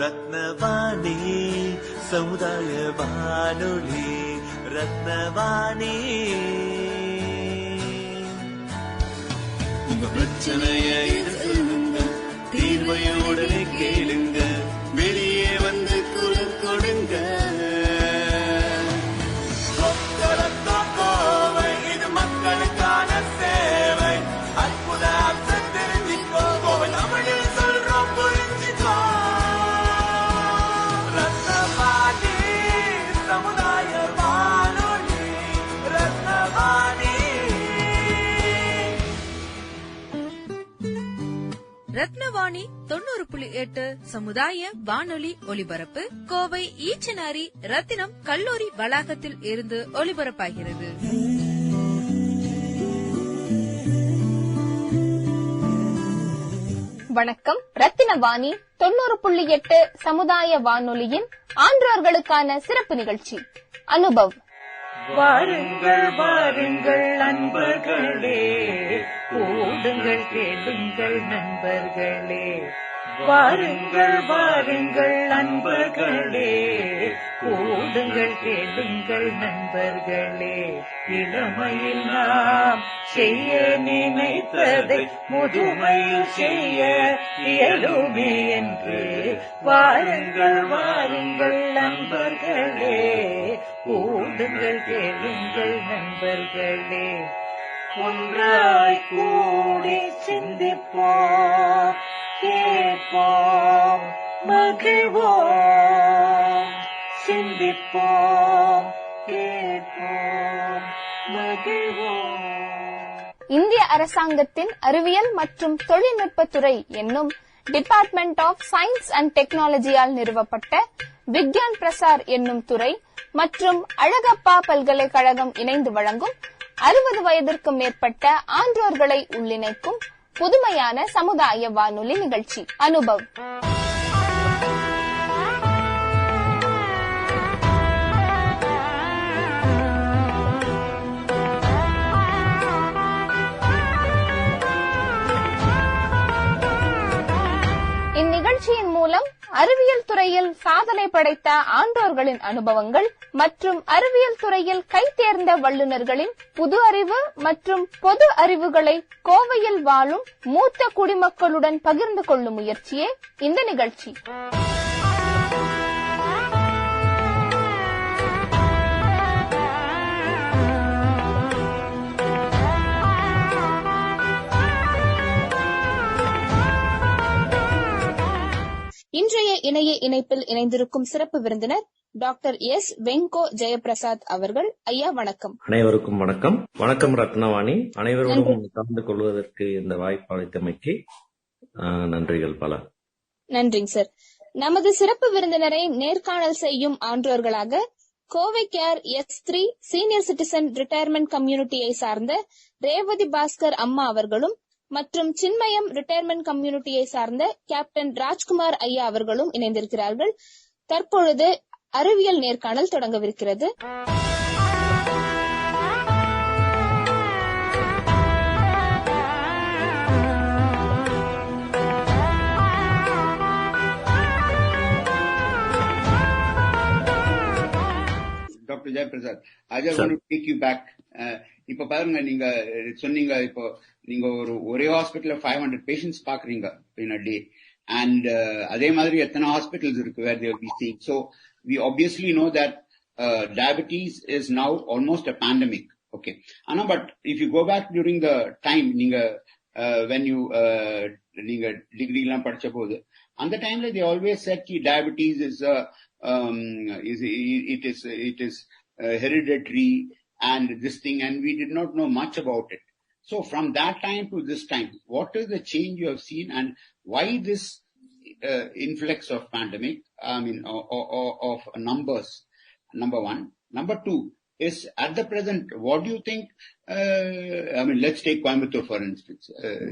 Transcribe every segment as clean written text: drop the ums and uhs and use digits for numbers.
ரத்னவாணி சமுதாய வானொலி. ரத்னவாணி உங்க பிரச்சனைய சொல்லுங்க, தீர்வைய உடனே கேளுங்க, வெளியே வந்து குரல் கொடுங்க. இது மக்களுக்கான சேவை. அற்புத தெரிஞ்சுக்கோ, தமிழில் சொல்றோம் புரிஞ்சுக்கோ. ரத்னவாணி சமுதாய வானொலி. ரத்னவாணி. ரத்னவாணி 90.8 சமுதாய வானொலி ஒலிபரப்பு கோவை ஈச்சனாரி ரத்தினம் கல்லூரி வளாகத்தில் இருந்து ஒலிபரப்பாகிறது. வணக்கம். ரத்தினவாணி 90.8 சமுதாய வானொலியின் ஆன்றோர்களுக்கான சிறப்பு நிகழ்ச்சி அனுபவ். வாருங்கள் வாருங்கள் நண்பர்களே, கூடுங்கள் கேளுங்கள் நண்பர்களே. வாருங்கள் வாருங்கள் நண்பர்களே, கூடுங்கள் கேளுங்கள் நண்பர்களே. இளமையில் நாம் செய்ய நினைத்ததை முதுமையில் செய்ய இயலுமே என்று. வாருங்கள் வாருங்கள் நண்பர்களே, கூடுங்கள் கேளுங்கள் நண்பர்களே. ஒன்றாய் கூடி சிந்திப்போம், கேட்போம், மகிழ்வோம். சிந்திப்போம், கேட்போம், மகிழ்வோம். இந்திய அரசாங்கத்தின் அறிவியல் மற்றும் தொழில்நுட்பத்துறை என்னும் டிபார்ட்மெண்ட் ஆஃப் சயின்ஸ் அண்ட் டெக்னாலஜியால் நிறுவப்பட்ட விக்யான் பிரசார் என்னும் துறை மற்றும் அழகப்பா பல்கலைக்கழகம் இணைந்து வழங்கும் 60 வயதிற்கும் மேற்பட்ட ஆன்றோர்களை உள்ளிணைக்கும் புதுமையான சமுதாய வானொலி நிகழ்ச்சி அனுபவ். இந்நிகழ்ச்சியின் மூலம் அறிவியல் துறையில் சாதனை படைத்த ஆன்றோர்களின் அனுபவங்கள் மற்றும் அறிவியல் துறையில் கைதேர்ந்த வல்லுநர்களின் புது அறிவு மற்றும் பொது அறிவுகளை கோவையில் வாழும் மூத்த குடிமக்களுடன் பகிர்ந்து கொள்ளும் முயற்சியே இந்த நிகழ்ச்சி. இன்றைய இணைய இணைப்பில் இணைந்திருக்கும் சிறப்பு விருந்தினர் டாக்டர் எஸ் வெங்கோ ஜெயபிரசாத் அவர்கள். ஐயா வணக்கம். அனைவருக்கும் வணக்கம். வணக்கம் ரத்னவாணி. அனைவரோடும் கலந்து கொள்வதற்கு இந்த வாய்ப்பு அளித்தமைக்கு நன்றிகள் பல. நன்றிங்க சார். நமது சிறப்பு விருந்தினரை நேர்காணல் செய்யும் ஆன்றோர்களாக Kovai care S3 senior citizen retirement கம்யூனிட்டியை சார்ந்த ரேவதி பாஸ்கர் அம்மா அவர்களும் மற்றும் சின்மயம் ரிட்டையர்மெண்ட் கம்யூனிட்டியை சார்ந்த கேப்டன் ராஜ்குமார் ஐயா அவர்களும் இணைந்திருக்கிறார்கள். தற்பொழுது அறிவியல் நேர்காணல் தொடங்கவிருக்கிறது. Doctor Jayaprasad, I just want to take you back. இப்ப பாருங்க, நீங்க சொன்னீங்க இப்போ நீங்க ஒரே ஹாஸ்பிட்டல்ல 500 பேஷண்ட்ஸ் பாக்குறீங்க in a day, and அதே மாதிரி எத்தனை ஹாஸ்பிட்டல்ஸ் இருக்கு where they will be seeing. So we obviously know that diabetes is now almost a pandemic. Okay, Anna, but if you go back during the time நீங்க when you நீங்க degree எல்லாம் படிச்ச போது அந்த டைம்ல they always said ki diabetes is it is hereditary and this thing, and we did not know much about it. So from that time to this time, what is the change you have seen, and why this influx of pandemic, of numbers, number one. Number two is, at the present, what do you think, let's take Coimbatore for instance.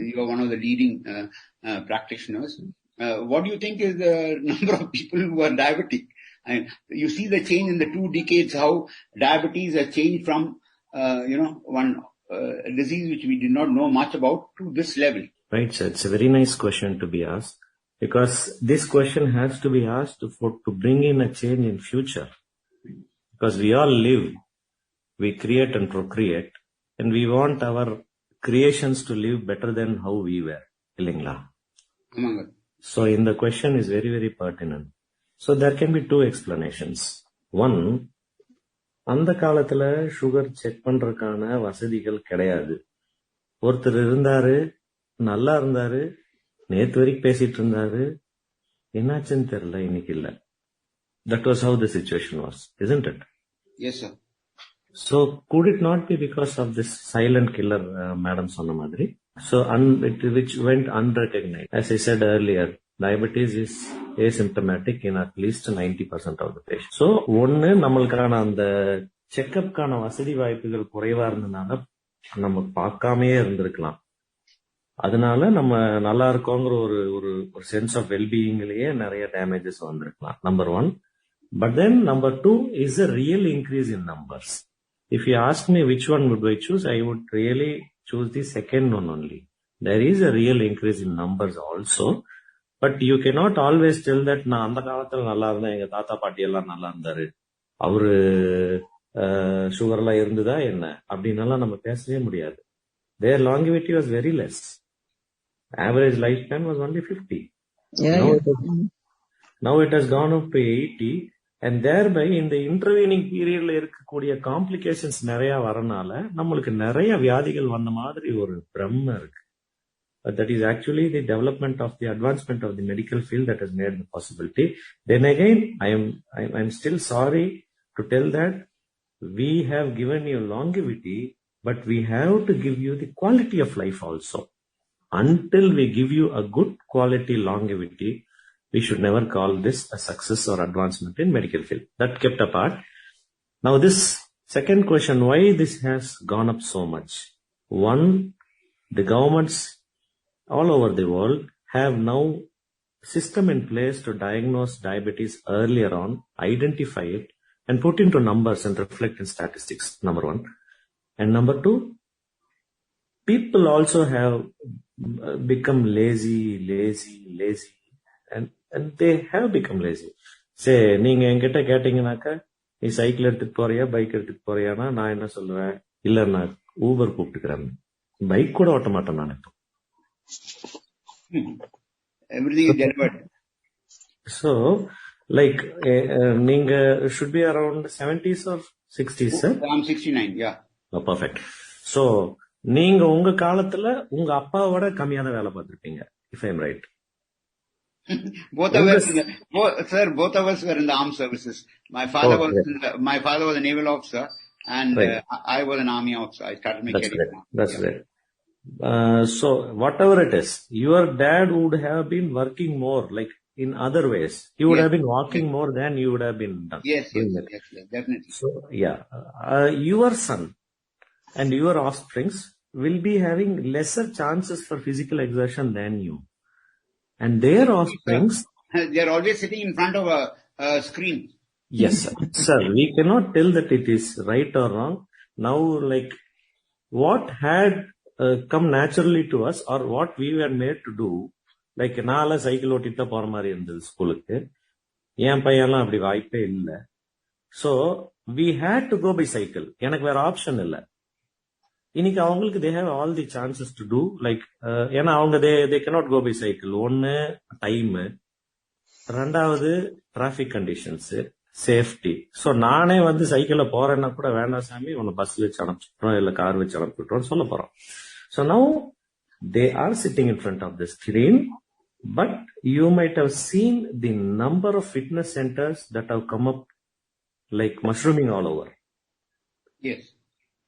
You are one of the leading practitioners. What do you think is the number of people who are diabetic? And you see the change in the 2 decades, how diabetes has changed from, one disease which we did not know much about to this level. Right, sir. It's a very nice question to be asked. because this question has to be asked to bring in a change in future, because we all live, we create and procreate, and we want our creations to live better than how we were. Illingla. ஆமாங்க. So in the question is very, very pertinent. So there can be two explanations. One, அந்த காலத்துல sugar check பண்றதுக்கான வசதிகள் கிடையாது. ஒருத்தர் இருந்தாரு, நல்லா இருந்தாரு, நேத்து வரைக்கும் பேசிட்டு இருந்தாரு, என்னாச்சுன்னு தெரியல, இன்னைக்கு இல்ல. That was how the situation was, isn't it? Yes, sir. So could it not be because of this silent killer, madam சொன்ன மாதிரி? So which went unrecognized. As I said earlier, diabetes is asymptomatic in at least 90% of the patients. So ஒன்னு நம்மளுக்கான அந்த செக்கப்கான வசதி வாய்ப்புகள் குறைவா இருந்ததுனால நம்ம பார்க்காமே இருந்திருக்கலாம். அதனால நம்ம நல்லா இருக்கோங்கிற ஒரு சென்ஸ் ஆஃப் வெல்பீயிங்லயே நிறைய டேமேஜஸ் வந்திருக்கலாம். Number one. But then number two is a real increase in numbers. If you ask me which one would I choose, I would really choose the second one only. There is a real increase in numbers also, but you cannot always tell that நான் அந்த காலத்துல நல்லா இருந்தேன், எங்க தாத்தா பாட்டி எல்லாம் நல்லா இருந்தாரு, அவரு சுகர்லாம் இருந்ததா என்ன அப்படின்னாலாம் நம்ம பேசவே முடியாது. Their longevity was very less. Average lifespan was only 50. Now it has gone up to 80, and thereby in the intervening periodல இருக்கக்கூடிய காம்ப்ளிகேஷன்ஸ் நிறைய வரனால நம்மளுக்கு நிறைய வியாதிகள் வந்த மாதிரி ஒரு பிரம்மை இருக்கு. But that is actually the development of the advancement of the medical field that has made the possibility. Then again, I am still sorry to tell that we have given you longevity, but we have to give you the quality of life also. Until we give you a good quality longevity, we should never call this a success or advancement in medical field. That kept apart. Now this second question, why this has gone up so much? One, the governments all over the world have now system in place to diagnose diabetes earlier on, identify it, and put into numbers and reflect in statistics, number one. And number two, people also have become lazy, and they have become lazy. Say, நீங்க என்கிட்ட கேட்டீங்கன்னாக்கா, நீ cycle எடுத்துட்டு போறியா, bike எடுத்துட்டு போறியானா நான் என்ன சொல்லுவேன், இல்ல நான் ஊபர் கூப்பிட்டுக்கிறேன். பைக் கூட ஓட்ட மாட்டேன் நான். Everything is delivered. So, like, நீங்க should be around 70s or 60s, sir? I'm 69, yeah. Oh, perfect. So, நீங்க உங்க காலத்துல உங்க அப்பாவோட கம்மியான வேலை பார்த்திருப்பீங்க, if I'm right. Both of us were in the armed services. My father was a naval officer, and Right. I was an army officer. I started my That's career. right. That's right. So whatever it is, your dad would have been working more, like in other ways. He would Yes. have been walking more than you would have been done. Yes, definitely. So yeah, your son and your offsprings will be having lesser chances for physical exertion than you. And their offsprings, They're always sitting in front of a screen. yes, sir. Sir, we cannot tell that it is right or wrong. Now, like, what had come naturally to us or what we were made to do, like, நாள cycle ஓட்டிட்டு போற மாதிரி இருந்தது ஸ்கூலுக்கு, என் பையன்லாம் அப்படி வாய்ப்பே இல்லை. So, we had to go by cycle. எனக்கு வேற ஆப்ஷன் இல்லை. இன்னைக்கு அவங்களுக்கு they have all the chances to do, like, ஏன்னா அவங்க they cannot go by cycle. ஒன்னு டைம், ரெண்டாவது டிராபிக் கண்டிஷன்ஸ், சேஃப்டி. சோ நானே வந்து சைக்கிள்ல போறேன்னா கூட வேண்டாம் சாமி, உன்னை பஸ் வச்சு அனுப்பிச்சுட்டோம் இல்ல கார் வச்சு அனுப்பிச்சுட்டோம் சொல்ல போறோம். So now they are sitting in front of the screen, but you might have seen the number of fitness centers that have come up like mushrooming all over. Yes.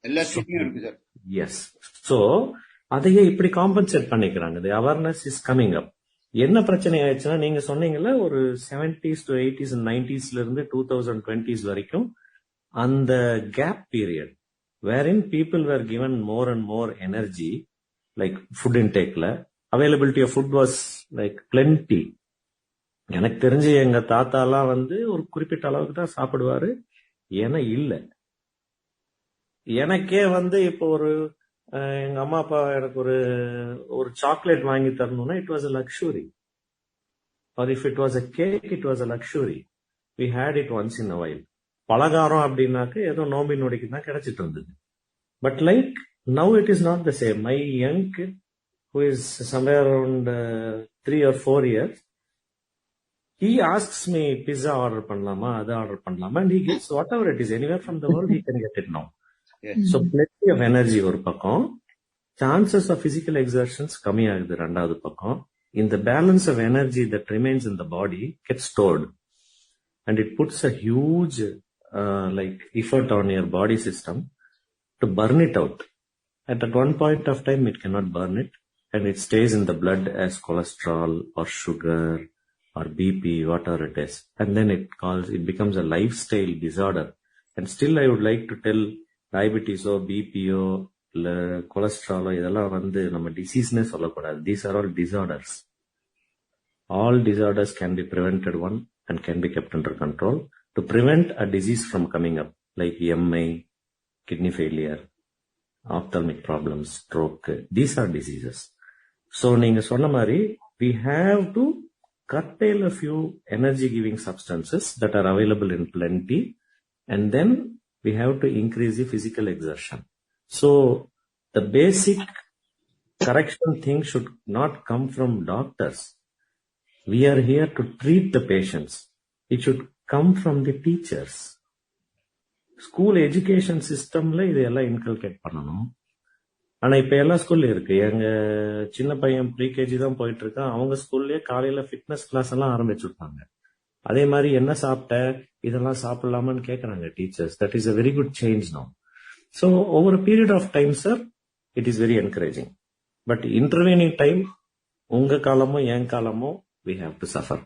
எல்லா ஸ்ட்ரீட்லயும் இருக்கு sir. Yes. So அதையே இப்படி compensate பண்ணிக்கிறாங்க. The awareness is coming up. என்ன பிரச்சனை ஆயிடுச்சுன்னா, நீங்க சொன்னீங்கல்ல, ஒரு 70s to 80s and 90sல இருந்து 2020s வரைக்கும் அந்த gap period wherein people were given more and more energy, like food intakeல availability of food was like plenty. எனக்கு தெரிஞ்சு எங்க தாத்தாலாம் வந்து ஒரு குறிப்பிட்ட அளவுக்கு தான் சாப்பிடுவாரு, ஏன்னா இல்ல. எனக்கே வந்து இப்போ ஒரு எங்க அம்மா அப்பா எனக்கு ஒரு சாக்லேட் வாங்கி தரணும்னா it was a luxury. or if it was a cake, it was a luxury. We had it once in a while. பலகாரம் அப்படின்னாக்க ஏதோ நோம்பி நொடிக்கு தான் கிடைச்சிட்டு இருந்தது. But like now it is not the same. My young kid who is somewhere around 3 or 4 years, he asks me pizza order பண்ணலாமா, அது order பண்ணலாமா, and he gets whatever it is anywhere from the world, he can get it now. Yes. So plenty of energy ஒரு பக்கம், chances of physical exertions கம்மியாகுது ரெண்டாவது பக்கம். In the balance of energy that remains in the body gets stored, and it puts a huge like effort on your body system to burn it out. At one point of time it cannot burn it, and it stays in the blood as cholesterol or sugar or BP, whatever it is, and then it becomes a lifestyle disorder. And still I would like to tell diabetes or BP or cholesterol இதெல்லாம் வந்து நம்ம டிசீஸ்னே சொல்லக்கூடாது. These are all disorders. All disorders can be prevented one and can be kept under control to prevent a disease from coming up, like MI, kidney failure, ophthalmic problems, stroke. These are diseases. So நீங்க சொன்ன மாதிரி we have to curtail a few energy giving substances that are available in plenty, and then we have to increase the physical exertion. So the basic correction thing should not come from doctors. We are here to treat the patients. It should come from the teachers. School education systemல இதெல்லாம் inculcate பண்ணணும். ஆனா இப்ப எல்லா ஸ்கூல்ல இருக்கு. எங்க சின்ன பையன் ப்ரீகேஜி தான் போயிட்டு இருக்கான். அவங்க ஸ்கூல்லயே காலையில ஃபிட்னஸ் கிளாஸ் எல்லாம் ஆரம்பிச்சுட்டாங்க. அதே மாதிரி என்ன சாப்பிட்ட, இதெல்லாம் சாப்பிடலாமான்னு கேக்குறாங்க teachers. That is a very good change now. So over a period of time, sir, it is very encouraging. But intervening time, unga kalamo yang kalamo, we have to suffer.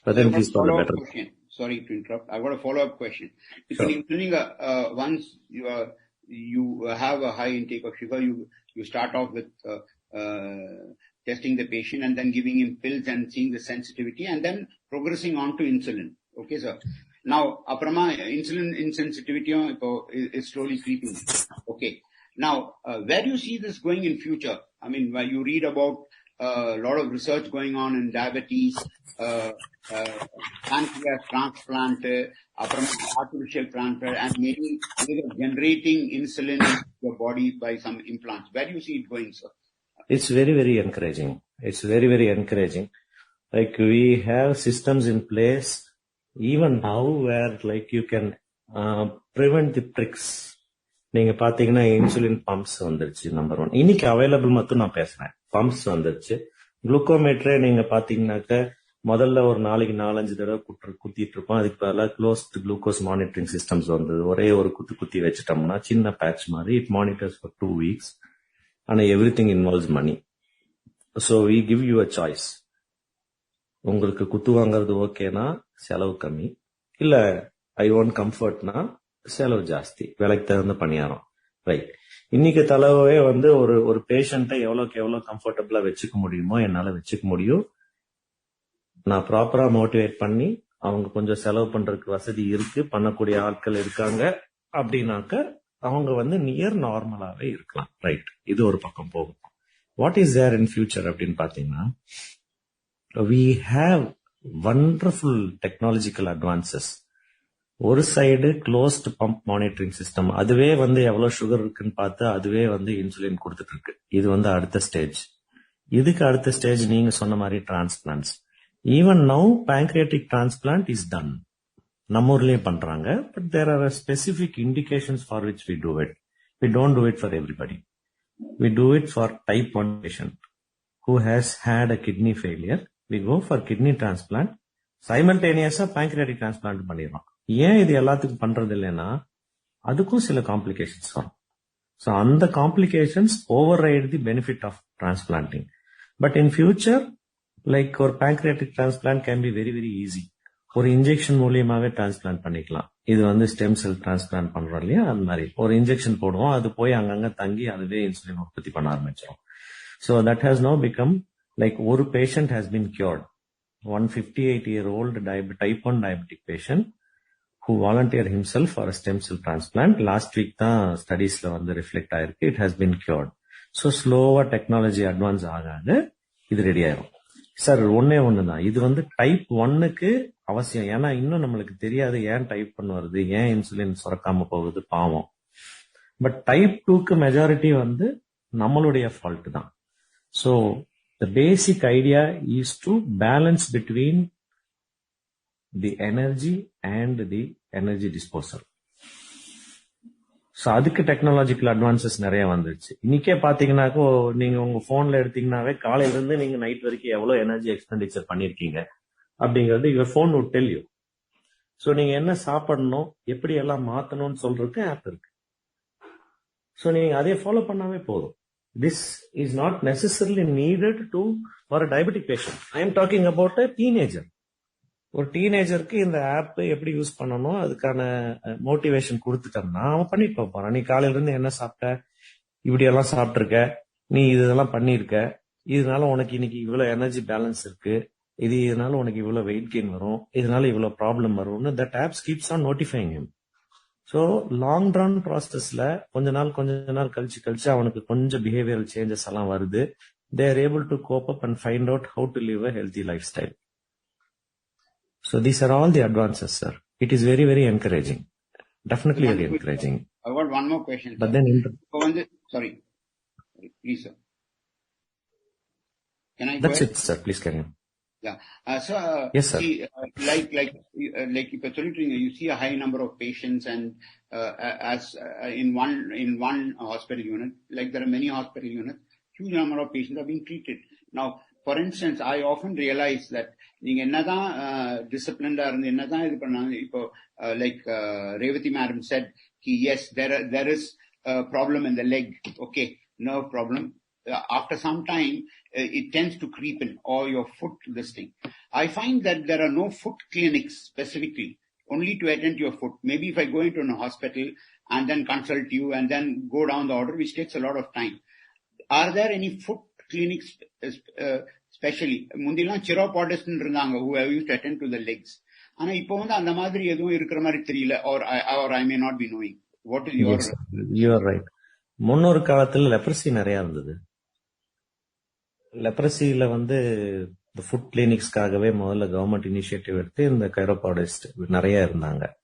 But then please for a better question. Sorry to interrupt. I've got a follow-up question. Sure. Including once you have a high intake of sugar, you start off with testing the patient and then giving him pills and seeing the sensitivity and then progressing on to insulin. Okay, sir. Now, aprama insulin insensitivity is slowly creeping. Okay. Now, where do you see this going in future? I mean, where you read about a lot of research going on in diabetes, pancreas transplant, artificial transplant, and maybe generating insulin in your body by some implants. Where do you see it going, sir? It's very, very encouraging. It's very, very encouraging. Like we have systems in place even now where like you can prevent the pricks. நீங்க பாத்தீங்கன்னா insulin bumps வந்துருச்சு. Number 1 இன்னைக்கு available மட்டும் நான் பேசுறேன். Bumps வந்துருச்சு. குளுக்கோமீட்டரே நீங்க பாத்தீங்கன்னாக்க முதல்ல ஒரு நாளைக்கு 4-5 தடவை குத்திட்டு இருப்போம். அதுக்கு பதிலாக க்ளோஸ்ட் குளுக்கோஸ் மானிட்டரிங் சிஸ்டம்ஸ் வந்தது. ஒரே ஒரு குத்தி வச்சுட்டோம்னா சின்ன பேட்ச் மாதிரி இட் மானிட்டர்ஸ் ஃபார் 2 weeks. ஆனா everything involves money. So we give you a choice. உங்களுக்கு குத்து வாங்கறது ஓகேனா செலவு கம்மி, இல்ல ஐ வாண்ட் கம்ஃபர்ட்னா செலவு ஜாஸ்தி, விலைக்கு தகுந்த பணியாரம். ரைட். இன்னைக்கு தலைவே வந்து ஒரு பேஷண்ட்டை எவ்வளவு கம்ஃபர்டபுளா வச்சுக்க முடியுமோ என்னால வச்சுக்க முடியும். நான் ப்ராப்பரா மோட்டிவேட் பண்ணி அவங்க கொஞ்சம் செலவு பண்றதுக்கு வசதி இருக்கு, பண்ணக்கூடிய ஆட்கள் இருக்காங்க அப்படின்னாக்க அவங்க வந்து நியர் நார்மலாவே இருக்கலாம். ரைட். இது ஒரு பக்கம் போகும். What is there in future அப்படின்னு பாத்தீங்கன்னா, we have wonderful technological advances. ஒரு side closed pump monitoring system, அதுவே வந்து எவ்வளவு சுகர் இருக்குன்னு பார்த்து அதுவே வந்து இன்சுலின் கொடுத்துட்டு இருக்கு. இது வந்து அடுத்த ஸ்டேஜ். இதுக்கு அடுத்த ஸ்டேஜ் நீங்க சொன்ன மாதிரி transplants. Even now pancreatic transplant is done. நம்ம ஊர்லயே பண்றாங்க. But there are specific indications for which we do it. We don't do it for everybody. We do it for type 1 patient who has had a kidney failure. We go for kidney transplant. Simultaneously pancreatic transplant பண்ணிடுறோம். ஏன் இது எல்லாத்துக்கும் பண்றது இல்லைன்னா அதுக்கும் சில complications வரும். So அந்த complications override the benefit of transplanting. But in future like ஒரு pancreatic transplant can be very very easy. ஒரு இன்ஜெக்ஷன் மூலியமாவே டிரான்ஸ்பிளான்ட் பண்ணிக்கலாம். இது வந்து ஸ்டெம் செல் டிரான்ஸ்பிளான்ட் பண்றோம் இல்லையா, அது மாதிரி ஒரு இன்ஜெக்ஷன் போடுவோம், அது போய் அங்கங்க தங்கி அதுவே இன்சுலின் உற்பத்தி பண்ண ஆரம்பிச்சிடும். So that has now become like ஒரு patient has been cured. 158-year-old type 1 diabetic patient who volunteered himself for a stem cell transplant. Last week தான் ஸ்டடீஸ்ல வந்து ரிஃப்ளெக்ட் ஆயிருக்கு. It has been cured. So ஸ்லோவா technology advance ஆகாது, இது ready ஆயிரும். Sir ஒன்னே ஒண்ணுதான், இது வந்து டைப் 1க்கு அவசியம். ஏன்னா இன்னும் நம்மளுக்கு தெரியாது ஏன் டைப் 1 வருது, ஏன் இன்சுலின் சுரக்காம போகுது, பாவம். பட் டைப் 2க்கு மெஜாரிட்டி வந்து நம்மளுடைய ஃபால்ட் தான். So the basic idea is to balance between the energy and the energy disposal. So அதுக்கு டெக்னாலஜிக்கல் அட்வான்சஸ் நிறைய வந்துருச்சு. இன்னைக்கே பாத்தீங்கன்னாக்கோ நீங்க உங்க போன்ல எடுத்தீங்கன்னாவே காலையில இருந்து நீங்க நைட் வரைக்கும் எவ்வளவு எனர்ஜி எக்ஸ்பெண்டிச்சர் பண்ணிருக்கீங்க அப்படிங்கிறது your phone would tell you. So நீங்க என்ன சாப்பிடணும், எப்படி எல்லாம் மாத்தணும்னு சொல்றதுக்கு ஆப் இருக்கு. ஸோ நீங்க அதே ஃபாலோ பண்ணாவே போதும். This is not necessarily needed to for a diabetic patient. I am talking about a teenager. ஒரு டீனேஜருக்கு இந்த ஆப் எப்படி யூஸ் பண்ணணும் அதுக்கான மோட்டிவேஷன் கொடுத்துட்டோம்னா அவன் பண்ணிட்டு போறான். நீ காலையில இருந்து என்ன சாப்பிட்ட, இப்படி எல்லாம் சாப்பிட்டுருக்க, நீ இதெல்லாம் பண்ணிருக்க, இதனால உனக்கு இன்னைக்கு இவ்வளவு எனர்ஜி பேலன்ஸ் இருக்கு, இதனால உனக்கு இவ்வளவு வெயிட் கெயின் வரும், இதனால இவ்வளவு ப்ராப்ளம் வரும்னு that apps keeps on notifying him. So long run ப்ராசஸ்ல கொஞ்ச நாள் கழிச்சு அவனுக்கு கொஞ்சம் பிஹேவியரல் சேஞ்சஸ் எல்லாம் வருது. They are able to cope up and find out how to live a healthy lifestyle. So these are all the advances, sir. It is very, very encouraging. Definitely very encouraging. I've got one more question. But sir. then... Sorry. Please, sir. Can I go That's ahead? it, sir. Please carry on. Yeah. So, Yes, sir. see, like if you see a high number of patients and as in one hospital unit, like there are many hospital units, huge number of patients are being treated. Now, for instance, I often realize that நீங்க என்னதான் டிசிப்ளின்டா இருந்து என்னதான் இது பண்ணாங்க, இப்போ like Revathi madam said yes, there is a problem in the leg, okay, nerve problem. After some time, it tends to creep in, or your foot, this thing. I find that there are no foot clinics specifically, only to attend to your foot. Maybe if I go into a hospital and then consult you and then go down the order, which takes a lot of time. Are there any foot clinics, especially முந்திலாம் சிரோபாடிஸ்ட் இருந்தாங்க who have used to attend to the legs. ஆனா இப்போ வந்து அந்த மாதிரி எதுவும் இருக்கிற மாதிரி தெரியல, or I may not be knowing. What is your... Yes, you are right. முன்னொரு காலத்துல லெப்ரசி நிறைய இருந்தது. லெப்ரசியில வந்து இந்த ஃபுட் கிளினிக்ஸ்க்காகவே முதல்ல கவர்மெண்ட் இனிஷியேட்டிவ் எடுத்து இந்த கைரோபாடிஸ்ட் நிறைய இருந்தாங்க.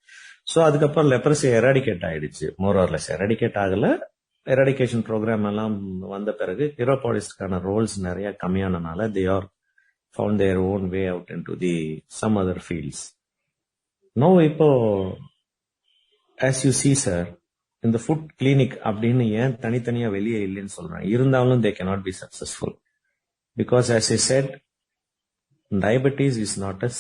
சோ அதுக்கப்புறம் லெப்ரசி எராடிகேட் ஆயிடுச்சு. மோர்ஆர்லெஸ் எராடிகேட் ஆகல, எராடிகேஷன் ப்ரோக்ராம் எல்லாம் வந்த பிறகு ஹீரோபாடிஸ்ட்கான ரோல்ஸ் நிறைய கம்மியானனால they are found their own way out into the some other fields. No இப்போ ஆஸ் யூ சி சார், இந்த ஃபுட் கிளினிக் அப்படின்னு ஏன் தனித்தனியா வெளியே இல்லைன்னு சொல்றேன். இருந்தாலும் they cannot be successful because as I said, diabetes is not a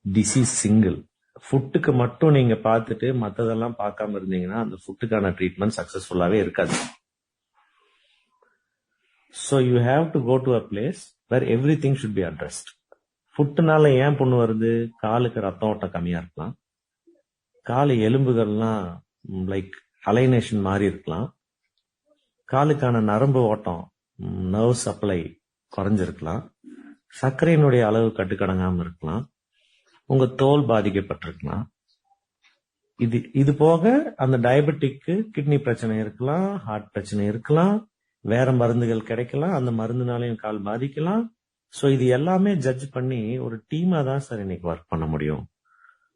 disease single. ஃபுட்டுக்கு மட்டும் நீங்க பார்த்துட்டு மத்ததெல்லாம் பார்க்காம இருந்தீங்கன்னா அந்த ஃபுட்டுக்கான ட்ரீட்மெண்ட் சக்சஸ்ஃபுல்லாவே இருக்காது. So you have to go to a place where everything should be addressed. ஃபுட்டுனால ஏன் புண்ணு வருது? காலுக்கு ரத்தம் ஓட்டம் கம்மியா இருக்கலாம், காலு எலும்புகள்லாம் லைக் அலைனேஷன் மாதிரி இருக்கலாம், காலுக்கான நரம்பு ஓட்டம் நர்வ் சப்ளை குறைஞ்சிருக்கலாம், சர்க்கரையினுடைய அளவு கட்டுக்கடங்காம இருக்கலாம், உங்க தோல் பாதிக்கப்பட்டிருக்கலாம். இது போக அந்த டயபெட்டிக்கு கிட்னி பிரச்சனை இருக்கலாம், ஹார்ட் பிரச்சனை இருக்கலாம், வேற மருந்துகள் கிடைக்கலாம், அந்த மருந்துனாலையும் கால் பாதிக்கலாம். சோ இது எல்லாமே ஜட்ஜ் பண்ணி ஒரு டீமா தான் சார் இன்னைக்கு ஒர்க் பண்ண முடியும்.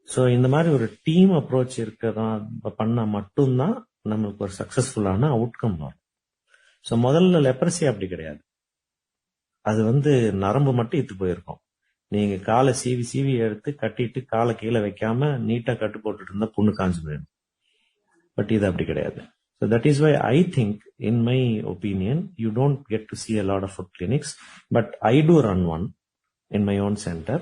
சோ இந்த மாதிரி ஒரு டீம் அப்ரோச் இருக்கதான் பண்ணா மட்டும்தான் நம்மளுக்கு ஒரு சக்சஸ்ஃபுல்லான அவுட்கம் வரும். சோ முதல்ல லெப்ரசி அப்படி கிடையாது. அது வந்து நரம்பு மட்டும் இத்து போயிருக்கும். நீங்க காலை சீவி எடுத்து கட்டிட்டு காலை கீழே வைக்காம நீட்டா கட்டு போட்டுட்டு இருந்தா புண்ணு காஞ்சு போயிடும். பட் இது அப்படி கிடையாது. So that is why I think, in my opinion, you don't get to see a lot of foot clinics, but I do run one in my own center,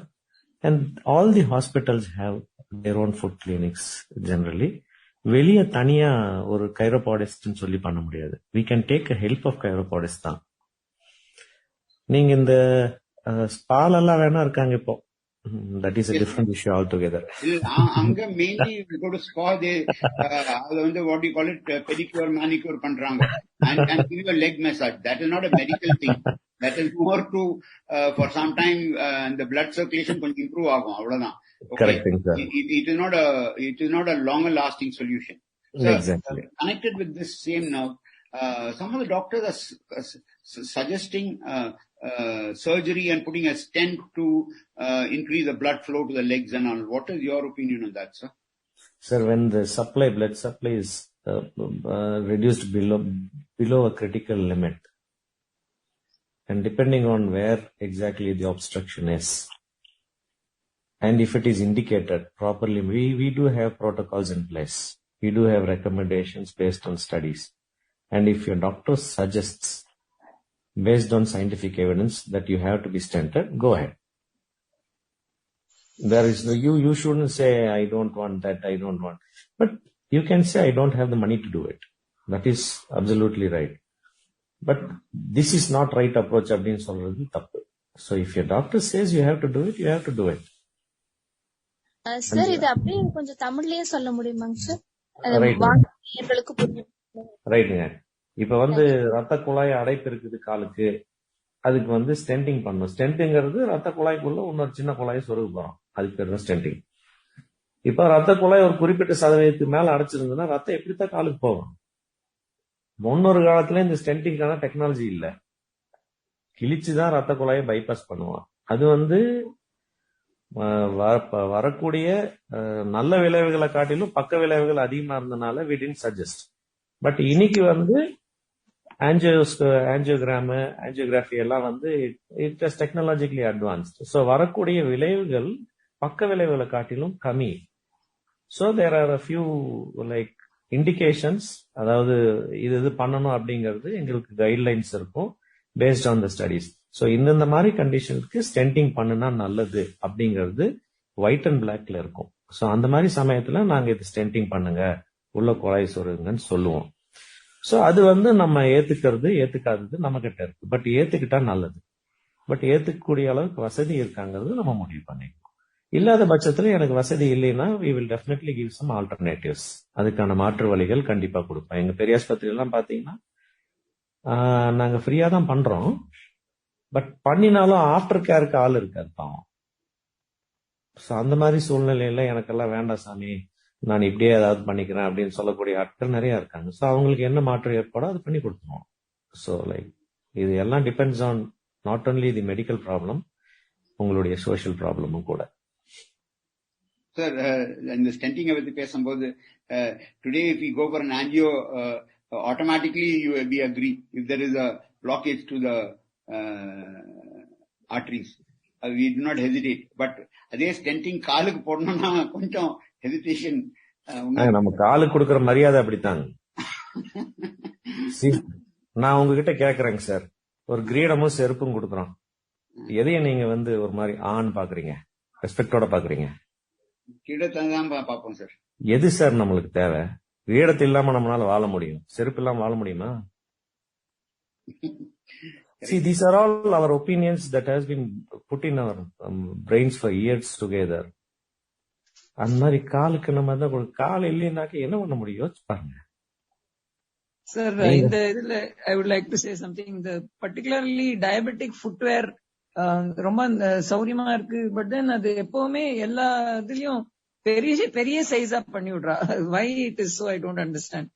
and all the hospitals have their own foot clinics generally. வெளிய தனியா ஒரு கைரோபாடிஸ்ட் சொல்லி பண்ண முடியாது. We can take a help of கைரோபாடிஸ்ட் தான். நீங்க இந்த ஸ்பால் எல்லாம் வேணா இருக்காங்க இப்போ. That is a different issue altogether. அங்க mainly go to spa, they அது வந்து what you call it, pedicure manicure பண்றாங்க and give you a leg massage. That is not a medical thing. That is more to for some time the blood circulation கொஞ்சம் improve ஆகும், அவ்வளவுதான். Correct thing, sir. It is not a longer lasting solution. So, exactly. Connected with this same now, some of the doctors are suggesting surgery and putting a stent to increase the blood flow to the legs and all. What is your opinion on that, sir? Sir, when the blood supply is reduced below a critical limit, and depending on where exactly the obstruction is, and if it is indicated properly, we do have protocols in place. We do have recommendations based on studies. And if your doctor suggests, based on scientific evidence, that you have to be stented, go ahead. There is no, you shouldn't say, I don't want that, I don't want. But you can say, I don't have the money to do it. That is absolutely right. But this is not right approach அப்படின்னு சொல்றது தப்பு. So if your doctor says you have to do it, you have to do it. Sir, இது அப்படியே கொஞ்சம் தமிழ்லயே சொல்ல முடியுமாங்க sir? ரைட்டுங்க. இப்ப வந்து ரத்த குழாய் அடைப்பு இருக்குது காலுக்கு, அதுக்கு ஸ்டென்டிங் பண்ணும். ஸ்டென்ட்ங்கிறது ரத்த குழாய்க்குள்ள இன்னொரு சின்ன குழாயை சொருக போறோம், அதுக்கு பேர் தான் ஸ்டென்டிங். இப்ப ரத்த குழாய் ஒரு குறிப்பிட்ட சதவீதத்துக்கு மேல அடைச்சிருந்ததுன்னா ரத்தம் எப்படித்தான் காலுக்கு போகும்? முன்னொரு காலத்துல இந்த ஸ்டென்டிங்கான டெக்னாலஜி இல்ல, கிழிச்சுதான் ரத்த குழாயை பைபாஸ் பண்ணுவான். அது வரக்கூடிய நல்ல விளைவுகளை காட்டிலும் பக்க விளைவுகள் அதிகமா இருந்தனால we didn't suggest. பட் இன்னைக்கு ஆஞ்சியோகிராஃபி எல்லாம் it is technologically advanced. So வரக்கூடிய விளைவுகள் பக்க விளைவுகளை காட்டிலும் கம்மி. So there are a few like indications, அதாவது இது பண்ணணும் அப்படிங்கிறது எங்களுக்கு கைட்லைன்ஸ் இருக்கும் based on the studies. So இந்த மாதிரி கண்டிஷனுக்கு ஸ்டென்டிங் பண்ணுனா நல்லது அப்படிங்கிறது ஒயிட் அண்ட் பிளாக்ல இருக்கும். ஸோ அந்த மாதிரி சமயத்துல நாங்க இது ஸ்டென்டிங் பண்ணுங்க, உள்ள குழாய் சொருங்கன்னு சொல்லுவோம். ஸோ அது நம்ம ஏத்துக்காதது நம்ம கிட்ட இருக்கு. பட் ஏத்துக்கிட்டா நல்லது. பட் ஏத்துக்கக்கூடிய அளவுக்கு வசதி இருக்காங்கிறது நம்ம முடிவு பண்ணிக்கணும். இல்லாத பட்சத்துல எனக்கு வசதி இல்லைன்னா we will definitely give some alternatives. அதுக்கான மாற்று வழிகள் கண்டிப்பா கொடுப்போம். எங்க பெரியாஸ்பத்திரி எல்லாம் பாத்தீங்கன்னா நாங்க ஃப்ரீயா தான் பண்றோம். பட் பண்ணினாலும் ஆஃப்டர் கேருக்கு ஆள் இருக்காது பாவம். ஸோ அந்த மாதிரி சூழ்நிலையில எனக்கெல்லாம் வேண்டாம் சாமி, நான் இப்படியே ஏதாவது பண்ணிக்கிறேன் அப்படின்னு சொல்லக்கூடிய ஆட்கள் நிறைய இருக்காங்க. ஸோ அவங்களுக்கு என்ன மாற்றம் ஏற்படோ அது பண்ணி கொடுத்துருவோம். ஸோ லைக் இது எல்லாம் depends on not only the medical problem, உங்களுடைய சோஷியல் ப்ராப்ளமும் கூட. சார், இந்த ஸ்டென்டிங்கை பத்தி பேசும்போது today if we go for an angio, automatically we agree if there is a blockage to the arteries. We do not hesitate. But அதே ஸ்டென்டிங் காலுக்கு போடணும்னா கொஞ்சம் ஹெசிடேஷன். நம்ம காலுக்கு கொடுக்கற மரியாதை அப்படித்தாங்க. நான் உங்ககிட்ட கேக்குறேங்க சார், ஒரு கிரீடமும் செருப்பும் கொடுக்குறோம், எதையும் நீங்க ஒரு மாதிரி ஆண் பாக்குறீங்க, ரெஸ்பெக்டோட பாக்குறீங்க? கிரீடத்தான் பாப்போம் சார். எது சார் நம்மளுக்கு தேவை? கிரீடத்து இல்லாம நம்மளால வாழ முடியும், செருப்பு இல்லாம வாழ முடியுமா? See, these are all our opinions that has been put in our brains for years together. அந்த மாதிரி காலுக்கு நம்ம தான் கால் இல்லைன்னாக்க என்ன பண்ண முடியும் யோசிச்சு பாருங்க சார். இந்த இதுல I would like to say something. இந்த பர்டிகுலர்லி டயபெட்டிக் ஃபுட்வேர் ரொம்ப சௌரியமா இருக்கு. பட் தென் அது எப்பவுமே எல்லா இதுலயும் பெரிய பெரிய சைஸா பண்ணி விடுறா. Why it is so I don't understand.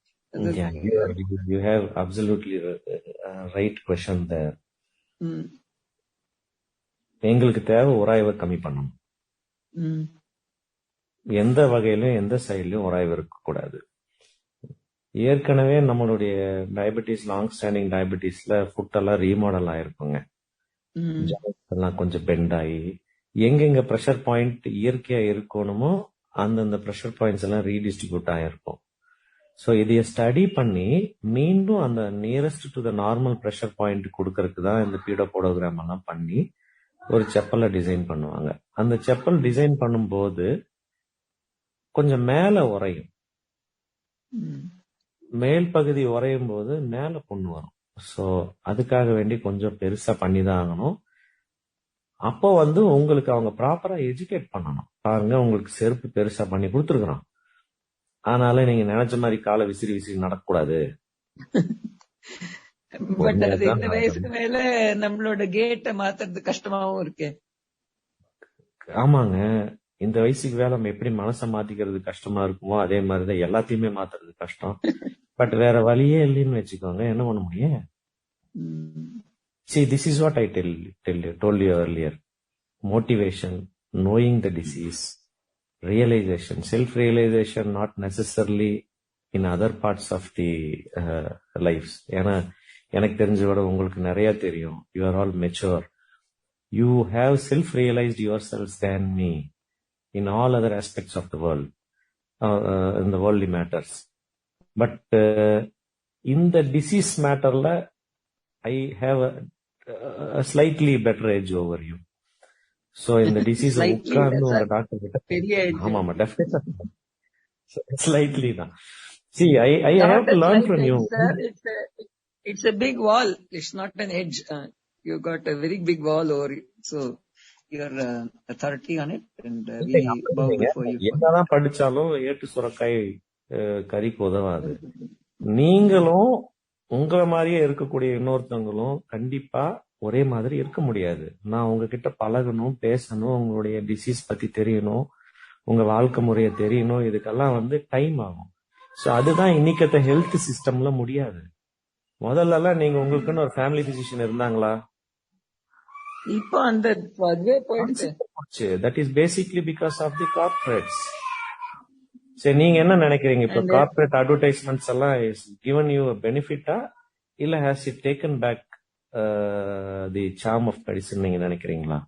Yeah, you have absolutely right question there. எங்களுக்கு தேவை உராய்வை கம்மி பண்ணணும். எந்த வகையிலும் எந்த சைட்லயும் உராய்வு இருக்கக்கூடாது. ஏற்கனவே நம்மளுடைய டயபெட்டிஸ், லாங் ஸ்டாண்டிங் டயபெட்டிஸ்ல ஃபுட் எல்லாம் ரீமாடல் ஆயிருக்குங்க. எல்லாம் கொஞ்சம் பெண்ட் ஆகி எங்கெங்க ப்ரெஷர் பாயிண்ட் இயற்கையா இருக்கணுமோ அந்தந்த ப்ரெஷர் பாயிண்ட்ஸ் எல்லாம் ரீடிஸ்ட்ரிபியூட் ஆயிருக்கும். ஸோ இதைய ஸ்டடி பண்ணி மீண்டும் அந்த nearest to the normal pressure point கொடுக்கறதுக்கு தான் இந்த பீடோபோடோகிராம் எல்லாம் பண்ணி ஒரு செப்பலை டிசைன் பண்ணுவாங்க. அந்த செப்பல் டிசைன் பண்ணும்போது கொஞ்சம் மேல உறையும், மேல் பகுதி உறையும் போது மேல புண்ணு வரும். ஸோ அதுக்காக வேண்டி கொஞ்சம் பெருசா பண்ணிதான் ஆகணும். அப்போ உங்களுக்கு அவங்க ப்ராப்பரா எஜுகேட் பண்ணணும். பாருங்க, உங்களுக்கு செருப்பு பெருசா பண்ணி கொடுத்துருக்குறோம், அதனால நீங்க நினைச்ச மாதிரி காலை விசிறி விசிறி நடக்கூடாது. பட் அது இந்த வயசுக்கு மேல நம்மளோட கேட்ட மாத்துறது கஷ்டமாவும் இருக்கு. ஆமாங்க, இந்த வயசுக்கு மேல நம்ம எப்படி மனசை மாத்திக்கிறது கஷ்டமா இருக்குமோ அதே மாதிரிதான் எல்லாத்தையுமே மாத்துறது கஷ்டம். பட் வேற வழியே இல்லைன்னு வச்சுக்கோங்க, என்ன பண்ண முடியும்? See, this is what I told you earlier. Motivation, knowing the disease, realization, self-realization, not necessarily in other parts of the lives. ஏன்னா எனக்கு தெரிஞ்ச விட உங்களுக்கு நிறைய தெரியும். You are all mature. You have self-realized yourselves than me in all other aspects of the world, in the worldly matters. But in the disease matterல I have a slightly better edge over you. So in the disease உட்கார்ந்து உங்க doctor கிட்ட ஆமாமா டெஃபினட்டா slightly தான். See, I have to learn from you. It's a big wall. It's not an edge. You got a very big wall over it. So your authority on it, and we bow before you. என்னதான் படிச்சாலும் ஏட்டு சுரக்காய் கறிக்கு உதவாது. நீங்களும் உங்களை மாதிரியே இருக்கக்கூடிய இன்னொருத்தவங்களும் கண்டிப்பா ஒரே மாதிரி இருக்க முடியாது. நான் உங்ககிட்ட பழகணும், பேசணும், உங்களுடைய டிசீஸ் பத்தி தெரியணும், உங்க வாழ்க்கை முறைய தெரியணும். இதுக்கெல்லாம் டைம் ஆகும். சோ அதுதான் இன்னைக்கு ஹெல்த் சிஸ்டம்ல முடியாது. முதல்ல எல்லாம் நீங்க உங்களுக்குன்னு ஒரு ஃபேமிலி பிசிஷியன் இருந்தாங்களா? இப்போ அந்த போயிடுச்சு. That is basically because of the corporates. சரி, நீங்க என்ன நினைக்கிறீங்க? இப்ப கார்பரேட் அட்வர்டைஸ்மெண்ட்ஸ் எல்லாம் is given you a benefit-ஆ இல்ல has it taken back the charm of medicine நீங்க நினைக்கிறீங்களா?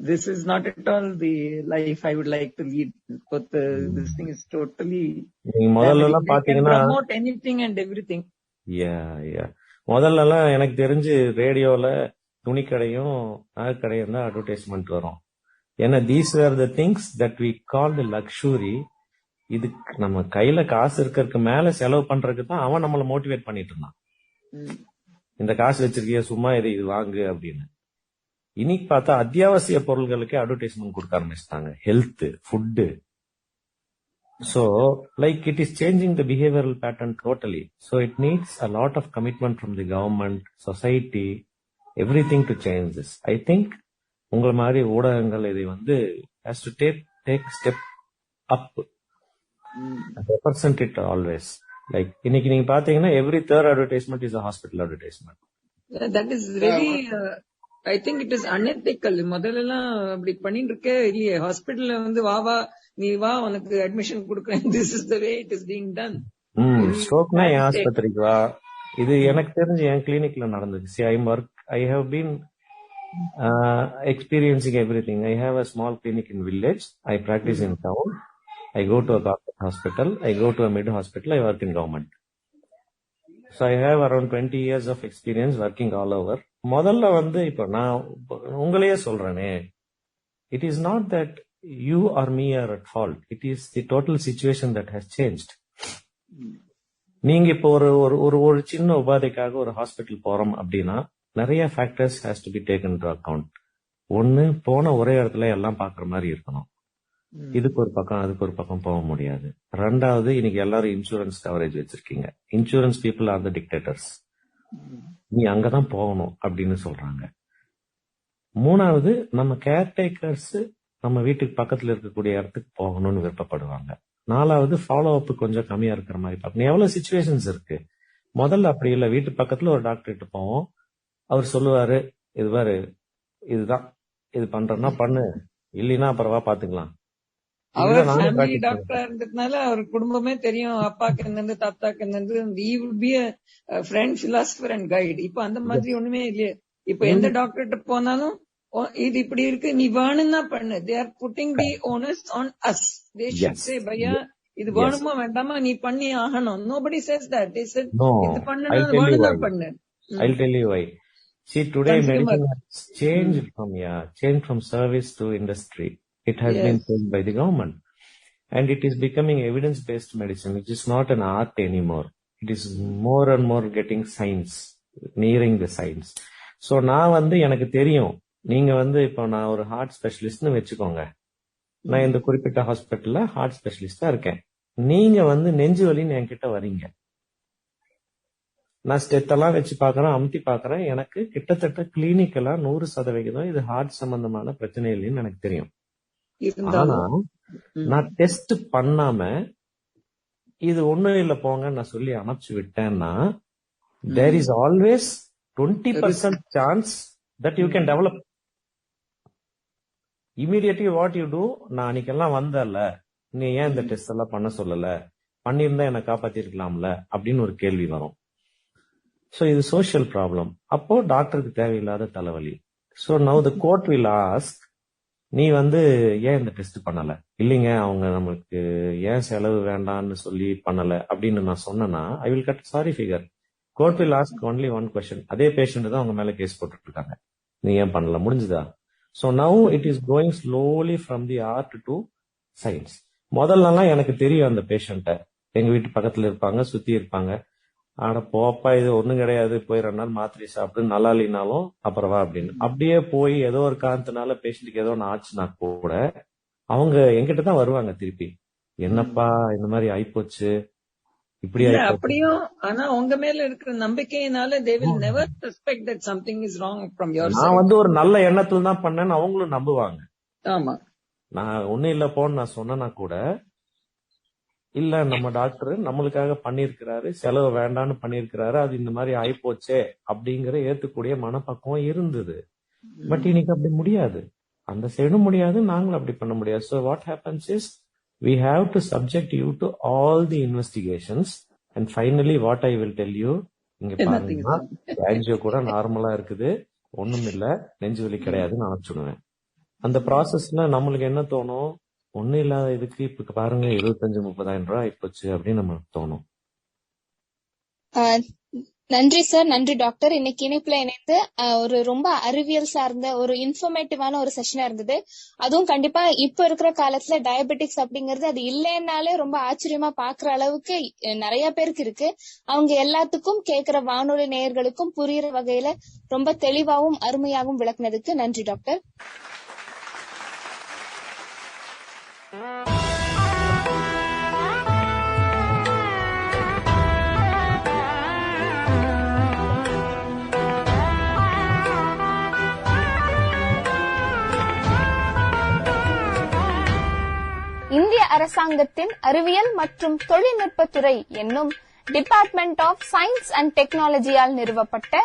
This is not at all the life I would like to lead. But this thing is totally. நீங்க முதல்ல எல்லாம் பாத்தீங்கன்னா promote anything and everything. Yeah. முதல்ல எல்லாம் எனக்கு தெரிஞ்சு ரேடியோல துணிக்கடையும் நகைக்கடையும் தான் அட்வர்டைஸ்மெண்ட் வரும். ஏன்னா these were the things that we called luxury. இது நம்ம கையில காசு இருக்கிறதுக்கு மேல செலவு பண்றதுக்கு தான் அவன் நம்மள மோட்டிவேட் பண்ணிட்டு இருந்தான். இந்த காசு வச்சிருக்கிய சும்மா இது வாங்கு அப்படின்னு. இன்னைக்கு பார்த்தா அத்தியாவசிய பொருள்களுக்கே அட்வர்டைஸ்மெண்ட் கொடுக்க ஆரம்பிச்சிட்டாங்க. Health, food. So like it is changing the behavioral pattern totally. So it needs a lot of commitment from the government, society, everything to change this. I think உங்கள மாதிரி ஊடகங்கள் இதை has to take step up, represent it always. Like இன்னைக்கு நீங்க பாத்தீங்கன்னா every third advertisement is a hospital advertisement. That is very I think it is unethical. முதல்ல எல்லாம் அப்படி பண்ணிட்டு இருக்கே இல்லையே. ஹாஸ்பிட்டல்ல வா நீ வா உனக்கு அட்மிஷன் கொடுக்கறேன். This is the way it is being done. ஸ்ட்ரோக்னா என் ஆஸ்பத்திரிக்கு வா. இது எனக்கு தெரிஞ்சு என் கிளினிக்ல நடந்துச்சு. See, I have been experiencing everything. I have a small clinic in village. I practice in town. I go to a government hospital. I go to a mid hospital. I work in government. So I have around 20 years of experience working all over. முதல்ல இப்ப நான் உங்களையே சொல்றேனே, it is not that you or me are at fault. It is the total situation that has changed. நீங்க இப்போ ஒரு சின்ன உபாதைக்காக ஒரு ஹாஸ்பிட்டல் போறோம் அப்படின்னா நிறைய factors has to be taken to account. ஒன்னு, போன ஒரே இடத்துல எல்லாம் பாக்குற மாதிரி இருக்கணும். இதுக்கு ஒரு பக்கம் அதுக்கு ஒரு பக்கம் போக முடியாது. ரெண்டாவது, இன்னைக்கு எல்லாரும் இன்சூரன்ஸ் கவரேஜ் வச்சிருக்கீங்க. Insurance people are the dictators. நீ அங்கதான் போகணும் அப்படின்னு சொல்றாங்க. மூணாவது, நம்ம கேர்டேக்கர்ஸ் நம்ம வீட்டுக்கு பக்கத்துல இருக்கக்கூடிய இடத்துக்கு போகணும்னு விருப்பப்படுவாங்க. நாலாவது, ஃபாலோ அப் கொஞ்சம் கம்மியா இருக்கிற மாதிரி பார்க்கணும். எவ்வளவு சிச்சுவேஷன்ஸ் இருக்கு. முதல்ல அப்படி இல்ல, வீட்டு பக்கத்துல ஒரு டாக்டர் கிட்ட போவோம். அவர் சொல்லுவாரு, இது பாரு இதுதான், இது பண்றேன்னா பண்ணு, இல்லைன்னா அப்புறவா பாத்துக்கலாம். அவர் ஃபேமிலி டாக்டரா இருந்ததுனால அவர் குடும்பமே தெரியும், அப்பாக்கு என்னது தாத்தாக்கு என்னது. he would be a friend, philosopher and guide. இப்ப அந்த மாதிரி ஒண்ணுமே இல்லையே. இப்ப எந்த டாக்டர்கிட்ட போனாலும் இது இப்படி இருக்கு, நீ வேணும்னா பண்ணு. they are putting the onus on us. they should say, பையா இது வேணுமா வேண்டாமா நீ பண்ணி ஆகணும். nobody says that. they said இது பண்ணணும், வேணும்னா பண்ணு. I'll tell you why. See, today medicine has changed from service to industry. It has been changed by the government, and it is becoming evidence-based medicine, which is not an art anymore. It is more and more getting science, nearing the science. So நான் எனக்கு தெரியும், நீங்க இப்போ நான் ஒரு heart ஸ்பெஷலிஸ்ட்னு வச்சுக்கோங்க. நான் இந்த குறிப்பிட்ட ஹாஸ்பிட்டல்ல ஹார்ட் ஸ்பெஷலிஸ்டா இருக்கேன். நீங்க நெஞ்சு வலின்னு என்கிட்ட வரீங்க. நான் ஸ்டெத்தெல்லாம் வச்சு பாக்குறேன், அமுத்தி பாக்குறேன். எனக்கு கிட்டத்தட்ட கிளினிக்கலா 100% இது ஹார்ட் சம்பந்தமான பிரச்சனை இல்லைன்னு எனக்கு தெரியும். ஆனா நான் டெஸ்ட் பண்ணாம இது ஒண்ணும் இல்ல போங்க நான் சொல்லி அனுப்பிச்சு விட்டேன்னா there is always 20% chance that you can develop. Immediately what you do, நான் அன்னைக்கெல்லாம் வந்தல, நீ ஏன் இந்த டெஸ்ட் எல்லாம் பண்ண சொல்லல, பண்ணியிருந்தா என்ன காப்பாத்தி இருக்கலாம்ல அப்படின்னு ஒரு கேள்வி வரும். சோ இது சோசியல் ப்ராப்ளம். அப்போ டாக்டருக்கு தேவையில்லாத தலைவலி. So now the court will ask, நீ ஏன் இந்த டெஸ்ட் பண்ணல? இல்லைங்க, அவங்க நமக்கு ஏன் செலவு வேண்டாம்னு சொல்லி பண்ணல அப்படின்னு நான் சொன்னேன்னா, I will cut sorry figure. Court will ask only one question. அதே பேஷண்ட் தான் அவங்க மேல கேஸ் போட்டுட்டு இருக்காங்க, நீ ஏன் பண்ணல, முடிஞ்சுதா? So now it is going slowly from the art to science. முதல்லலாம் எனக்கு தெரியும் அந்த பேஷண்ட, எங்க வீட்டு பக்கத்துல இருப்பாங்க, சுத்தி இருப்பாங்க. ஆனா போப்பா இது ஒண்ணும் கிடையாது, போய் 2 நாள் மாத்திரை சாப்பிட்டு நல்லா இல்லைனாலும் அப்புறம் வா அப்படின்னு அப்படியே போய் ஏதோ ஒரு காரணத்தினால பேஷண்ட்டுக்கு ஏதோ ஒன்று ஆச்சுன்னா கூட அவங்க எங்கிட்ட தான் வருவாங்க திருப்பி. என்னப்பா இந்த மாதிரி ஆயிப்போச்சு, இப்படி அப்படியும். ஆனா உங்க மேல இருக்கிற நம்பிக்கையினால they will never suspect that something is wrong from your side. நான் ஒரு நல்ல எண்ணத்துல தான் பண்ணேன்னு அவங்களும் நம்புவாங்க. ஆமா, நான் ஒண்ணும் இல்ல போன்னு நான் சொன்னா கூட, இல்ல நம்ம டாக்டர் நம்மளுக்காக பண்ணிருக்கிறாரு, செலவு வேண்டான்னு பண்ணிருக்கிறாரு, அது இந்த மாதிரி ஆயிப்போச்சே அப்படிங்கிற ஏத்துக்கூடிய மனப்பக்குவம் இருந்தது. பட் இன்னைக்கு அப்படி முடியாது, அந்த சைடும் முடியாது, நாங்களும் அப்படி பண்ண முடியாது. So what happens is we have to subject you to all the investigations and finally what I will tell you, இங்க பாருங்க ஆன்ஜியோ கூட நார்மலா இருக்குது, ஒண்ணும் இல்ல, நெஞ்சு வலி கிடையாதுன்னு அனுப்பிச்சுடுவேன். அந்த ப்ராசஸ்ல நம்மளுக்கு என்ன தோணும், ஒன்னும் இல்லாத இதுக்கு இப்ப பாருங்க 25,000-30,000 ரூபாய் ஆயிப்போச்சு அப்படின்னு நமக்கு தோணும். நன்றி சார், நன்றி டாக்டர். இன்னைக்கு இணைப்புல இணைந்து ஒரு ரொம்ப அறிவியல் சார்ந்த ஒரு இன்ஃபர்மேட்டிவான ஒரு செஷனா இருந்தது. அதுவும் கண்டிப்பா இப்ப இருக்கிற காலத்துல டயபெட்டிக்ஸ் அப்படிங்கறது அது இல்லைன்னாலே ரொம்ப ஆச்சரியமா பாக்குற அளவுக்கு நிறைய பேருக்கு இருக்கு. அவங்க எல்லாத்துக்கும் கேட்கிற வானொலி நேயர்களுக்கும் புரியுற வகையில ரொம்ப தெளிவாகவும் அருமையாகவும் விளக்குனதுக்கு நன்றி டாக்டர். இந்திய அரசாங்கத்தின் அறிவியல் மற்றும் தொழில்நுட்பத்துறை என்னும் டிபார்ட்மெண்ட் ஆஃப் சயின்ஸ் அண்ட் டெக்னாலஜியால் நிறுவப்பட்ட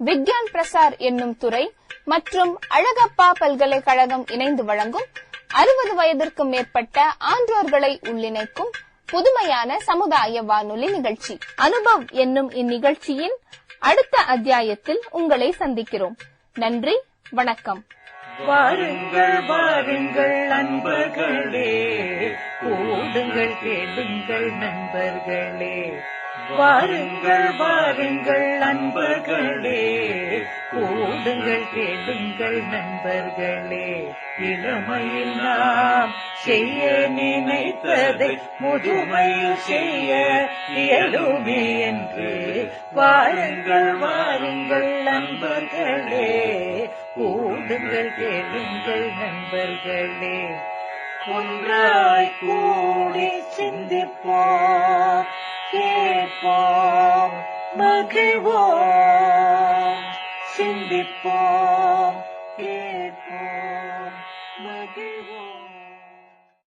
விக்யான் பிரசார் என்னும் துறை மற்றும் அழகப்பா பல்கலைக்கழகம் இணைந்து வழங்கும் 60 வயதிற்கும் மேற்பட்ட ஆன்றோர்களை உள்ளிணைக்கும் புதுமையான சமுதாய வானொலி நிகழ்ச்சி அனுபவ் என்னும் இந்நிகழ்ச்சியின் அடுத்த அத்தியாயத்தில் உங்களை சந்திக்கிறோம். நன்றி, வணக்கம். வாருங்கள் வாருங்கள் நண்பர்களே, கூடுங்கள் கேளுங்கள் நண்பர்களே. வாருங்கள் வாருங்கள் நண்பர்களே, கூடுங்கள் கேளுங்கள் நண்பர்களே. இளமையில் நாம் செய்ய நினைத்ததை முதுமையில் செய்ய இயலுமே என்று வாருங்கள் வாருங்கள் நண்பர்களே, கூடுங்கள் கேளுங்கள் நண்பர்களே. ஒன்றாய் கூடி சிந்திப்போம், கேட்போம், மகிழ்வோம், சிந்திப்போம்.